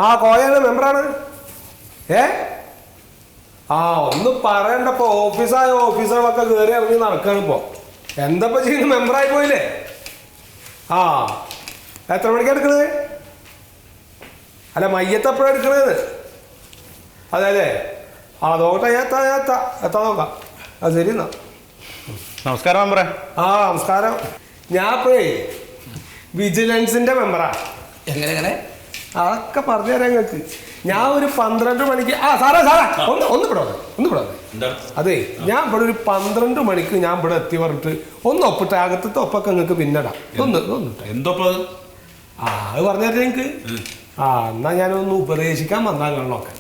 ആ കോയാണ് മെമ്പറാണ്. ആ ഒന്ന് പറയണ്ടപ്പോ ഓഫീസുകളൊക്കെ കയറി ഇറങ്ങി നടക്കാണ് ഇപ്പോ. എന്തപ്പോ ചെയ്യുന്നത്? മെമ്പറായി പോയില്ലേ? ആ എത്ര മണിക്കാണ് എടുക്കണത്? അല്ല മയ്യത്ത് എപ്പോഴാണ് എടുക്കണത്? അതെ അല്ലേ? ആ നോക്കട്ടെ, എത്താൻ നോക്കാം. അത് ശരി എന്നാ. നമസ്കാരം മെമ്പറേ. ആ നമസ്കാരം. ഞാൻ ഇപ്പേ വിജിലൻസിന്റെ മെമ്പറാ. എങ്ങനെ? അതൊക്കെ പറഞ്ഞുതരാം നിങ്ങൾക്ക്. ഞാൻ ഒരു 12 മണിക്ക് സാറേ ഒന്ന് വിടാതെ. അതെ, ഞാൻ ഇവിടെ ഒരു 12 മണിക്ക് ഞാൻ ഇവിടെ എത്തി പറഞ്ഞിട്ട് ഒന്ന് ഒപ്പിട്ട് അകത്തത്തെ ഒപ്പൊക്കെ നിങ്ങൾക്ക് പിന്നടാം. എന്തോപ്പ അത് പറഞ്ഞുതരാം നിങ്ങൾക്ക്. എന്നാ ഞാനൊന്ന് ഉപദേശിക്കാൻ വന്നാൽ കാണണമൊക്കെ.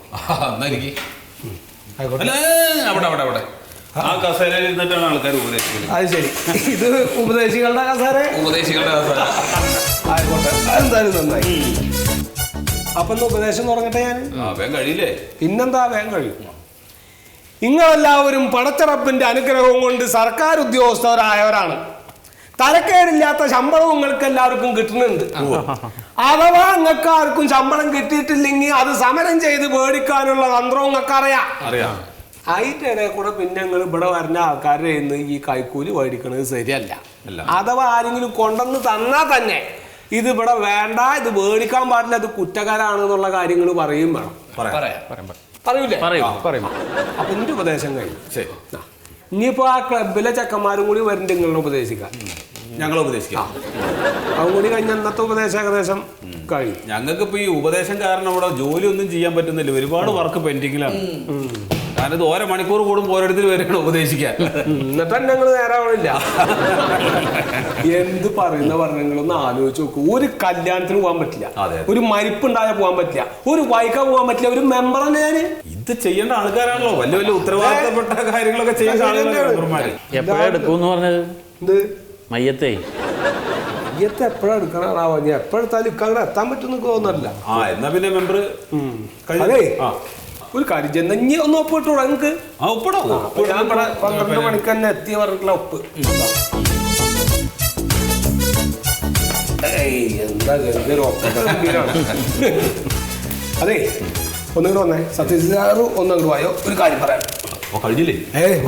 അത് ശരി, ഇത് ഉപദേശികളുടെ കസേര. ആയിക്കോട്ടെ, എന്തായാലും നന്നായി. അപ്പൊ ഉപദേശം തുടങ്ങട്ടെ ഞാൻ. കഴിയില്ലേ? പിന്നെന്താ, വേഗം കഴിയും. നിങ്ങളെല്ലാവരും പടച്ചറപ്പിന്റെ അനുഗ്രഹവും കൊണ്ട് സർക്കാർ ഉദ്യോഗസ്ഥരായവരാണ്. തരക്കേടില്ലാത്ത ശമ്പളം നിങ്ങൾക്ക് എല്ലാവർക്കും കിട്ടുന്നുണ്ട്. അഥവാ നിങ്ങൾക്ക് ആർക്കും ശമ്പളം കിട്ടിയിട്ടില്ലെങ്കിൽ അത് സമരം ചെയ്ത് മേടിക്കാനുള്ള തന്ത്രവും നിങ്ങൾക്ക് അറിയാം. അതിന്റെ ഇടയിൽ കൂടെ പിന്നെ നിങ്ങൾ ഇവിടെ വരുന്ന ആൾക്കാരുടെ കയ്യിൽ ഈ കൈക്കൂലി മേടിക്കുന്നത് ശരിയല്ല. അഥവാ ആരെങ്കിലും കൊണ്ടുവന്ന് തന്നാൽ തന്നെ ഇത് ഇവിടെ വേണ്ട, ഇത് മേടിക്കാൻ പാടില്ല, ഇത് കുറ്റക്കാരാണ് എന്നുള്ള കാര്യങ്ങൾ പറയും വേണം. പറയൂലേ? അപ്പൊ എന്റെ ഉപദേശം കഴിഞ്ഞു. ഇനിയിപ്പോ ആ ക്ലബിലെ ചെക്കന്മാരും കൂടി വരണ്ട നിങ്ങളെ ഉപദേശിക്കാം. ഞങ്ങൾ ഉപദേശിക്കാം. അതും കൂടി കഴിഞ്ഞ അന്നത്തെ ഉപദേശം ഏകദേശം കഴിയും. ഞങ്ങൾക്ക് ഇപ്പൊ ഈ ഉപദേശം കാരണം ഇവിടെ ജോലി ഒന്നും ചെയ്യാൻ പറ്റുന്നില്ല. ഒരുപാട് വർക്ക് പെൻഡിങ്ങിലാണ്. കാരണം ഇത് ഓരോ മണിക്കൂർ കൂടും ഓരോരുത്തർ വരെയാണ് ഉപദേശിക്കാൻ. എന്നിട്ട് ഞങ്ങൾ നേരാവണില്ല. എന്ത് പറഞ്ഞങ്ങളൊന്ന് ആലോചിച്ച് നോക്കൂ. ഒരു കല്യാണത്തിന് പോകാൻ പറ്റില്ല, ഒരു മരിപ്പുണ്ടായാൽ പോകാൻ പറ്റില്ല, ഒരു വായിക്കാൻ പോകാൻ പറ്റില്ല. ഒരു മെമ്പറാണ് ഞാൻ. ഇത് ചെയ്യേണ്ട ആൾക്കാരാണല്ലോ, വലിയ വലിയ ഉത്തരവാദിത്തപ്പെട്ട കാര്യങ്ങളൊക്കെ ചെയ്യേണ്ട ആളുകളാണ്. എപ്പോഴാ എടുക്കൂന്ന് പറഞ്ഞത്? എന്ത് മയ്യത്തെ എപ്പോഴാ എടുക്കണോ? ഞാൻ എപ്പോഴെടുത്താലും ഇക്കങ്ങടെ എത്താൻ പറ്റുമെന്ന് തോന്നുന്നില്ല. എന്നാ പിന്നെ മെമ്പർ അതെ ഒരു കാര്യം ചെയ്യുന്ന ഇനി ഒന്ന് ഒപ്പ് ഇട്ടൂടാ നിങ്ങക്ക്. ഞാൻ ഇവിടെ 12 മണിക്ക് തന്നെ എത്തി പറഞ്ഞിട്ടുള്ള ഒപ്പ്. എന്താ അതെ, ഒന്നുകൂടെ വന്നേ. സത്യജിതാറ് ഒന്നങ്ങോട്ട് വായോ, ഒരു കാര്യം പറയാം. കഴിഞ്ഞില്ലേ?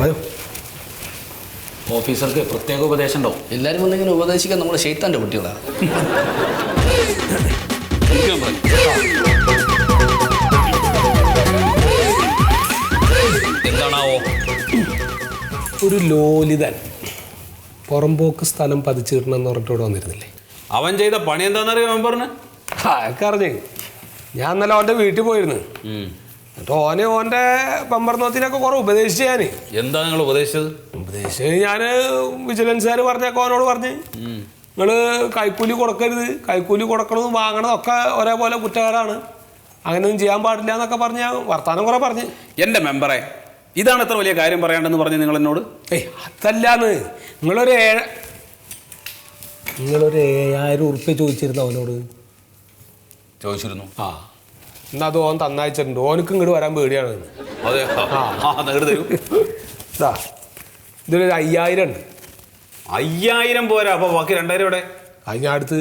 വായോ. ഓഫീസർക്ക് പ്രത്യേക ഉപദേശം ഉണ്ടോ? എല്ലാവരും വന്നിങ്ങനെ ഉപദേശിക്കാൻ നമ്മളെ ശൈത്താന്റെ കുട്ടികളാണ്. എന്താണാവോ? ഒരു ലോലിതൻ പുറമ്പോക്ക് സ്ഥലം പതിച്ചു കിട്ടണമെന്ന് പറഞ്ഞിട്ട് ഇവിടെ വന്നിരുന്നില്ലേ? അവൻ ചെയ്ത പണി എന്താണെന്നറിയാം മെമ്പറിന്? അറിഞ്ഞു. ഞാൻ ഇന്നലെ ഓൻ്റെ വീട്ടിൽ പോയിരുന്നു. എന്നിട്ട് ഓൻ്റെ പമ്പർന്നത്തിനൊക്കെ കുറെ ഉപദേശിച്ചു. ഞാൻ എന്താ നിങ്ങൾ ഉപദേശിച്ചത്? ഞാൻ വിജിലൻസുകാർ പറഞ്ഞേക്കോ അവനോട് പറഞ്ഞ് നിങ്ങൾ കൈക്കൂലി കൊടുക്കരുത്, കൈക്കൂലി കൊടുക്കണതും വാങ്ങണതും ഒക്കെ ഒരേപോലെ കുറ്റക്കാരാണ്, അങ്ങനെയൊന്നും ചെയ്യാൻ പാടില്ല എന്നൊക്കെ പറഞ്ഞ് ഞാൻ വർത്താനം കുറെ പറഞ്ഞ്. എൻ്റെ മെമ്പറെ, ഇതാണ് എത്ര വലിയ കാര്യം പറയാണ്ടെന്ന് പറഞ്ഞ് നിങ്ങൾ എന്നോട്? അതല്ലാന്ന്, നിങ്ങളൊരു 7,000 ഉറുപ്പ്യ ചോദിച്ചിരുന്നു അവനോട്. ചോദിച്ചിരുന്നു? എന്നാ അത് ഓൻ തന്നയച്ചിട്ടുണ്ട്. ഓനക്ക് ഇങ്ങോട്ട് വരാൻ പേടിയാണ്. ഇതൊരു 5,000 ഉണ്ട്. 5,000 പോരാ, അപ്പൊ ബാക്കി 2,000 ഇവിടെ? അത് ഞാൻ അടുത്ത്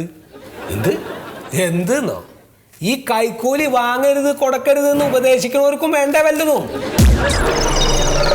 എന്തെന്നോ ഈ കൈക്കൂലി വാങ്ങരുത് കൊടുക്കരുത് എന്ന് ഉപദേശിക്കുന്നവർക്കും വേണ്ട വല്ലതും.